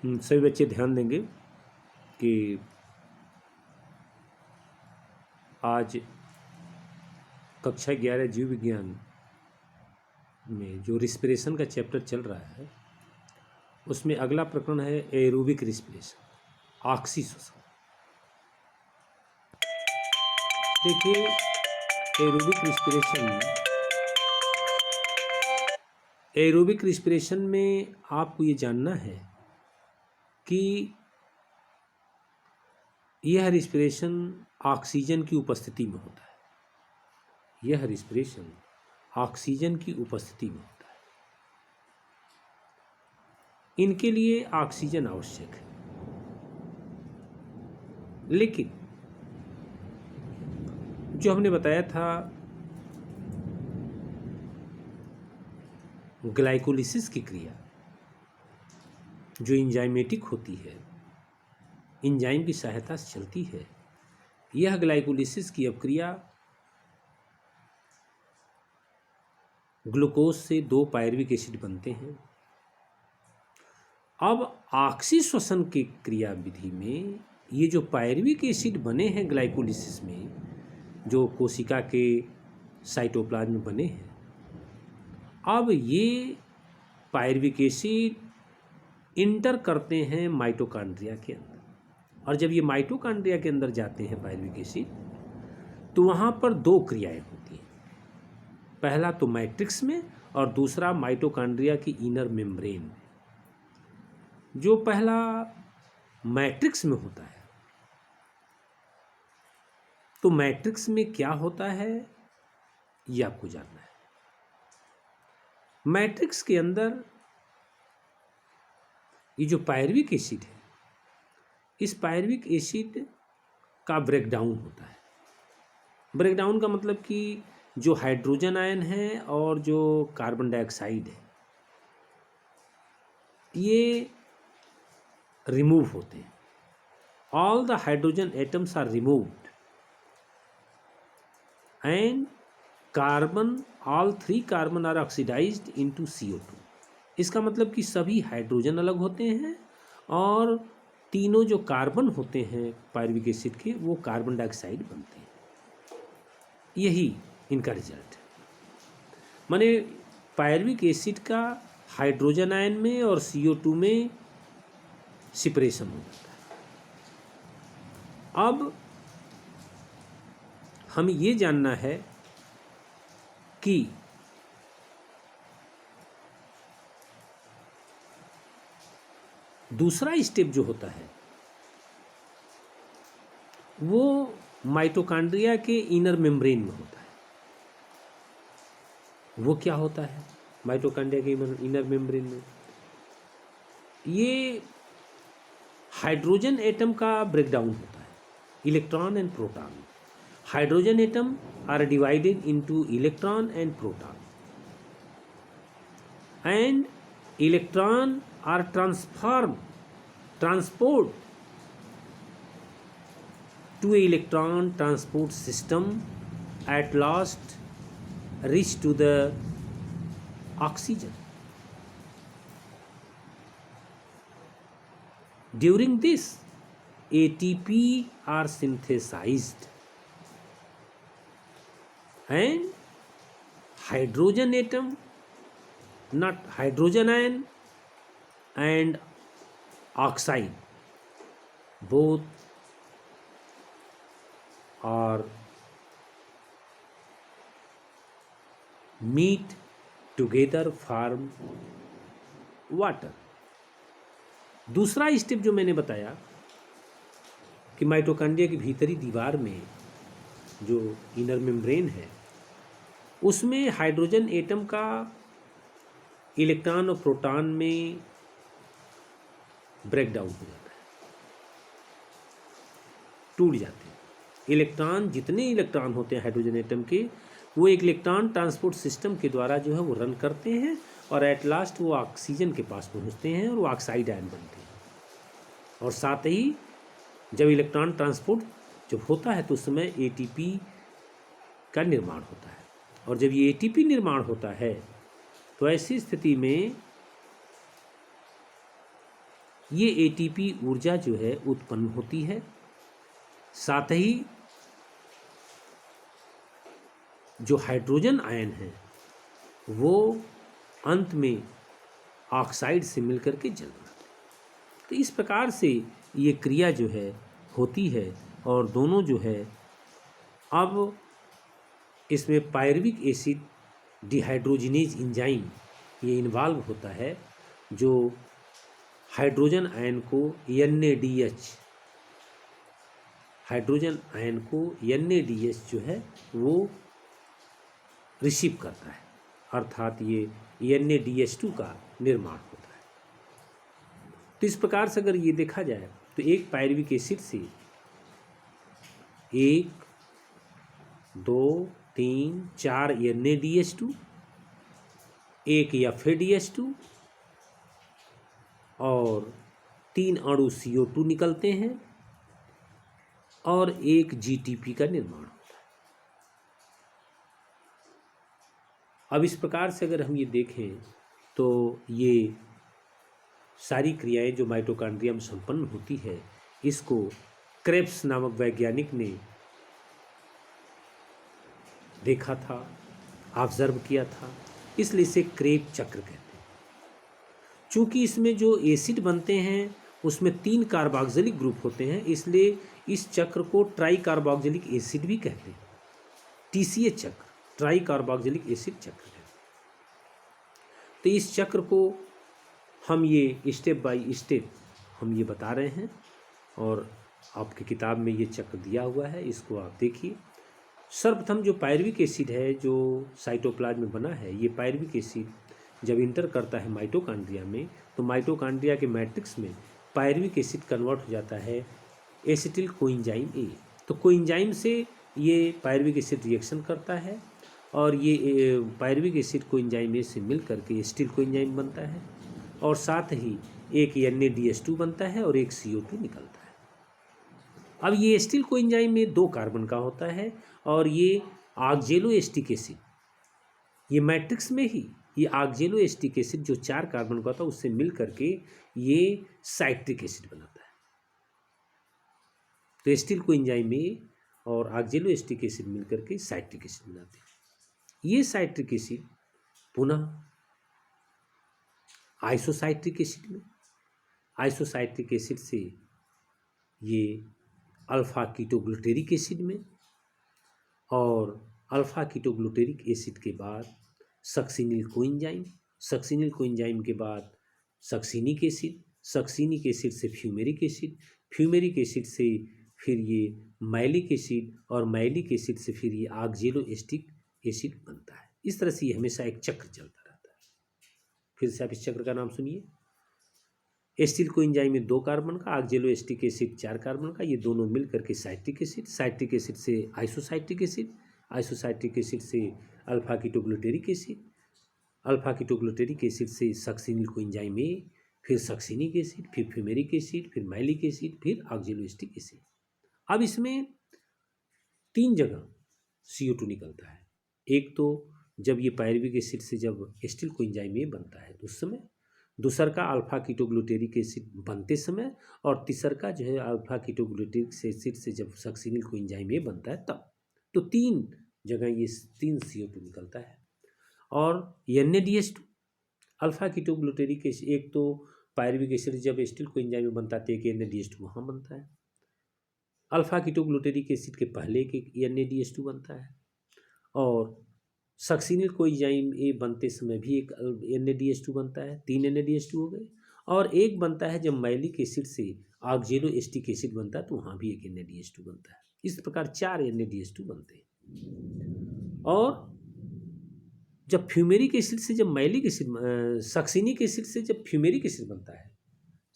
सभी बच्चे ध्यान देंगे कि आज कक्षा 11 जीव विज्ञान में जो रिस्पिरेशन का चैप्टर चल रहा है उसमें अगला प्रकरण है एरोबिक रिस्पिरेशन, ऑक्सी श्वसन। देखिए एरोबिक रिस्पिरेशन में आपको ये जानना है कि यह रिस्पिरेशन ऑक्सीजन की उपस्थिति में होता है। यह रिस्पिरेशन ऑक्सीजन की उपस्थिति में होता है। इनके लिए ऑक्सीजन आवश्यक है, लेकिन जो हमने बताया था ग्लाइकोलिसिस की क्रिया जो एंजाइमेटिक होती है, एंजाइम की सहायता से चलती है, यह ग्लाइकोलिसिस की अभिक्रिया ग्लूकोज से 2 पायरुविक एसिड बनते हैं। अब ऑक्सी श्वसन की क्रिया विधि में ये जो पायरुविक एसिड बने हैं ग्लाइकोलिसिस में, जो कोशिका के साइटोप्लाज्म में बने हैं, अब ये पायरुविक एसिड इंटर करते हैं माइटोकॉन्ड्रिया के अंदर, और जब ये माइटोकॉन्ड्रिया के अंदर जाते हैं पायरुविक एसिड, तो वहाँ पर 2 क्रियाएं होती हैं। पहला तो मैट्रिक्स में और दूसरा माइटोकॉन्ड्रिया की इनर मेम्ब्रेन में। जो पहला मैट्रिक्स में होता है, तो मैट्रिक्स में क्या होता है ये आपको जानना है। मैट्रिक्स के अंदर ये जो पायरुविक एसिड है, इस पायरुविक एसिड का ब्रेकडाउन होता है। ब्रेकडाउन का मतलब कि जो हाइड्रोजन आयन है और जो कार्बन डाइऑक्साइड है, ये रिमूव होते हैं। All the hydrogen atoms are removed and carbon, all 3 carbon are oxidised into CO2। इसका मतलब कि सभी हाइड्रोजन अलग होते हैं और तीनों जो कार्बन होते हैं पायरुविक एसिड के, वो कार्बन डाइऑक्साइड बनते हैं। यही इनका रिजल्ट है। माने पायरुविक एसिड का हाइड्रोजन आयन में और CO2 में सेपरेशन हो जाता है। अब हमें ये जानना है कि दूसरा स्टेप जो होता है वो माइटोकॉन्ड्रिया के इनर मेम्ब्रेन में होता है। वो क्या होता है माइटोकॉन्ड्रिया के इनर मेम्ब्रेन में? ये हाइड्रोजन एटम का ब्रेकडाउन होता है, electron and proton. Hydrogen atom are divided into electron and proton, and electron are transport to a electron transport system, at last reach to the oxygen. During this, ATP are synthesized and hydrogen atom, not hydrogen ion, and oxide both are meet together form water. दूसरा step जो मैंने बताया कि mitochondria की भीतरी दीवार में जो इनर मेम्ब्रेन है, उसमें हाइड्रोजन एटम का इलेक्ट्रॉन और प्रोटॉन में ब्रेकडाउन हो जाता है, टूट जाते हैं। इलेक्ट्रॉन, जितने इलेक्ट्रॉन होते हैं हाइड्रोजन एटम के, वो एक इलेक्ट्रॉन ट्रांसपोर्ट सिस्टम के द्वारा जो है वो रन करते हैं और एट लास्ट वो ऑक्सीजन के पास पहुंचते हैं और वो ऑक्साइड आयन बनते हैं। और साथ ही जब इलेक्ट्रॉन ट्रांसपोर्ट जब होता है तो उस समय ATP का निर्माण होता है, और जब ये ATP निर्माण होता है तो ऐसी स्थिति में ये एटीपी ऊर्जा जो है उत्पन्न होती है, साथ ही जो हाइड्रोजन आयन है वो अंत में ऑक्साइड से मिलकर के जल बनाते हैं। तो इस प्रकार से ये क्रिया जो है होती है और दोनों जो है, अब इसमें पायरुविक एसिड डिहाइड्रोजिनेज एंजाइम ये इन्वॉल्व होता है, जो हाइड्रोजन आयन को NADH हाइड्रोजन आयन को NADH जो है वो रिसीव करता है, अर्थात ये NADH2 का निर्माण होता है। तो इस प्रकार से अगर ये देखा जाए तो एक पायरुविक एसिड से 1, 2, 3, 4 NADH2, एक FADH2 और 3 अणु CO2 निकलते हैं और एक GTP का निर्माण होता है। अब इस प्रकार से अगर हम ये देखें तो ये सारी क्रियाएं जो माइटोकॉन्ड्रिया में संपन्न होती है, इसको क्रेब्स नामक वैज्ञानिक ने देखा था, ऑब्जर्व किया था, इसलिए इसे क्रेब चक्र कहते हैं। चूँकि इसमें जो एसिड बनते हैं उसमें 3 कार्बोक्सिलिक ग्रुप होते हैं, इसलिए इस चक्र को ट्राई कार्बोक्सिलिक एसिड भी कहते हैं। TCA चक्र, ट्राई कार्बोक्सिलिक एसिड चक्र कहते हैं। तो इस चक्र को हम ये स्टेप बाय स्टेप हम ये बता रहे हैं और आपकी किताब में ये चक्र दिया हुआ है, इसको आप देखिए। सर्वप्रथम जो पायरुविक एसिड है जो साइटोप्लाज्म में बना है, ये पायरुविक एसिड जब इंटर करता है माइटोकॉन्ड्रिया में, तो माइटोकॉन्ड्रिया के मैट्रिक्स में पायरुविक एसिड कन्वर्ट हो जाता है एसिटिल कोएंजाइम A। तो कोएंजाइम से ये पायरुविक एसिड रिएक्शन करता है और ये पायरुविक एसिड कोएंजाइम A से मिल करके एसिटिल कोएंजाइम बनता है और साथ ही एक NADH2 बनता है और एक CO2 निकलता है। अब ये एसिटिल कोएंजाइम में 2 कार्बन का होता है और ये ऑक्जेलोएसिटिक एसिड, ये मैट्रिक्स में ही ये ऑक्जेलोएसिटिक एसिड जो 4 कार्बन का होता है उससे मिल करके ये साइट्रिक एसिड बनाता है। तो एसिटिल कोएंजाइम में और ऑक्जेलोएसिटिक एसिड मिल करके साइट्रिक एसिड बनाते हैं। ये साइट्रिक एसिड पुनः आइसोसाइट्रिक एसिड में, आइसोसाइट्रिक एसिड से ये अल्फा कीटोग्लूटेरिक एसिड में और अल्फा कीटोग्लूटेरिक एसिड के बाद सक्सिनिल कोएंजाइम, सक्सिनिल कोएंजाइम के बाद सक्सिनिक एसिड, सक्सिनिक एसिड से फ्यूमेरिक एसिड, फ्यूमेरिक एसिड से फिर ये मैलिक एसिड और मैलिक एसिड से फिर ये ऑक्जेलोएसिटिक एसिड बनता है। इस तरह से ये हमेशा एक चक्र चलता रहता है। फिर से आप इस चक्र का नाम सुनिए। एसिटिल कोएंजाइम में 2 कार्बन का, ऑक्जेलोएसिटिक एसिड 4 कार्बन का, ये दोनों मिल करके साइट्रिक एसिड, साइट्रिक एसिड से आइसोसाइट्रिक एसिड, आइसोसाइट्रिक एसिड से alpha ketoglutaric acid, alpha ketoglutaric acid से सक्सिनिल कोएंजाइम A, फिर सक्सिनिक एसिड, फिर फ्यूमेरिक एसिड, फिर मैलिक एसिड, फिर ऑक्जेलोएसिटिक एसिड। अब इसमें 3 जगह CO2 निकलता है। एक तो जब ये पायरुविक एसिड से जब एसिटिल कोएंजाइम A बनता है तो उस समय, दूसर का अल्फा कीटोग्लूटेरिक एसिड बनते समय और तीसर का जो है अल्फा कीटोग्लूटेरिक एसिड से जब सक्सिनिल कोएंजाइम A बनता है तब। तो 3 जगह ये 3 CO2 निकलता है। और NADH2 अल्फा कीटोग्लूटेरिक एसिड, एक तो पायरुविक एसिड जब एसिटिल कोएंजाइम में बनता है तो एक NADH2 वहाँ बनता है। अल्फा कीटोग्लूटेरिक एसिड के पहले एक NADH2 बनता है और सक्सिनिल कोएंजाइम A बनते समय भी एक NADH2 बनता है, 3 NADH2 हो गए। और एक बनता है जब मैलिक एसिड से ऑक्जेलोएसिटिक एसिड बनता है तो वहाँ भी एक NADH2 बनता है। इस प्रकार 4 NADH2 बनते हैं। और जब फ्यूमेरिक एसिड से जब मैलिक एसिड, सक्सिनिक एसिड से जब फ्यूमेरिक एसिड बनता है,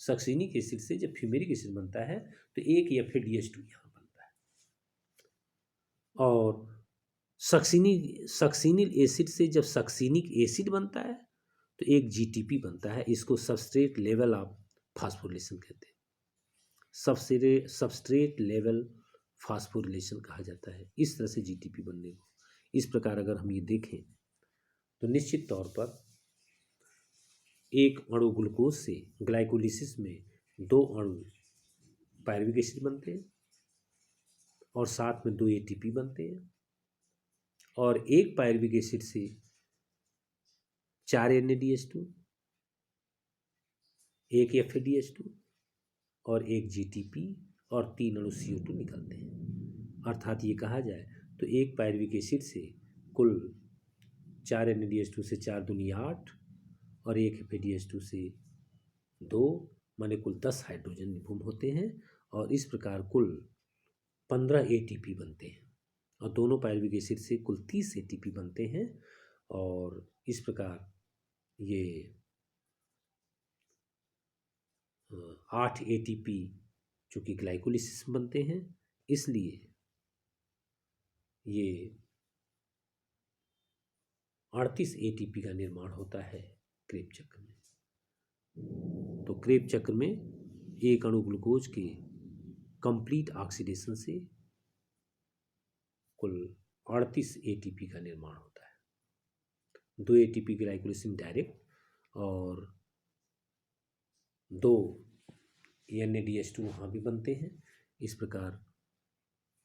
सक्सिनिक एसिड से जब फ्यूमेरिक एसिड बनता है तो एक FADH2 यहाँ बनता है। और सक्सिनिल एसिड से जब सक्सिनिक एसिड बनता है तो एक GTP बनता है। इसको सबस्ट्रेट लेवल ऑफ फास्फोरिलेशन कहते हैं। सबस्ट्रेट लेवल फास्फोरिलेशन कहा जाता है इस तरह से GTP बनने को। इस प्रकार अगर हम ये देखें तो निश्चित तौर पर एक अणु ग्लूकोज से ग्लाइकोलिसिस में 2 अणु पायरुविक एसिड बनते हैं और साथ में 2 ATP बनते हैं और एक पायरुविक एसिड से 4 NADH2, एक FADH2 और एक GTP और 3 अणु CO2 निकलते हैं। अर्थात ये कहा जाए तो एक पायरुविक एसिड से कुल 4 NADH2 से 4 दूनी 8 और एक FADH2 से 2, माने कुल 10 हाइड्रोजन निपुण होते हैं और इस प्रकार कुल 15 ATP बनते हैं और दोनों पायरुविक एसिड से कुल 30 ATP बनते हैं और इस प्रकार ये 8 ATP जो कि ग्लाइकोलिसिस में बनते हैं, इसलिए ये 38 ATP का निर्माण होता है क्रेब चक्र में। तो क्रेब चक्र में एक अणु ग्लूकोज के कंप्लीट ऑक्सीडेशन से कुल 38 ATP का निर्माण होता है। 2 ATP ग्लाइकोलिसिस में डायरेक्ट और 2 NADH2 वहाँ भी बनते हैं। इस प्रकार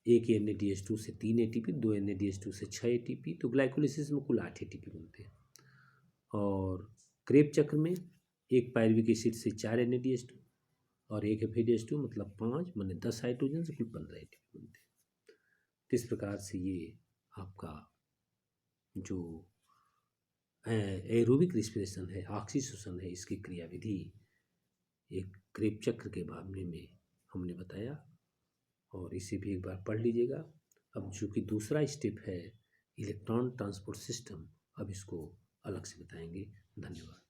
एक NADH2 से 3 ATP, 2 NADH2 से 6 ATP, तो ग्लाइकोलिसिस में कुल 8 ATP बनते हैं। और क्रेब चक्र में एक पायरुविक एसिड से 4 NADH2 और एक FADH2 मतलब 5, माने 10 हाइड्रोजन से कुल 15 ATP बनते हैं। तो इस प्रकार से ये आपका जो एरोबिक रिस्पिरेशन है, ऑक्सीजन है, इसकी क्रियाविधि एक क्रेब चक्र के मामले में हमने बताया और इसे भी एक बार पढ़ लीजिएगा। अब जो कि दूसरा स्टेप है इलेक्ट्रॉन ट्रांसपोर्ट सिस्टम, अब इसको अलग से बताएंगे। धन्यवाद।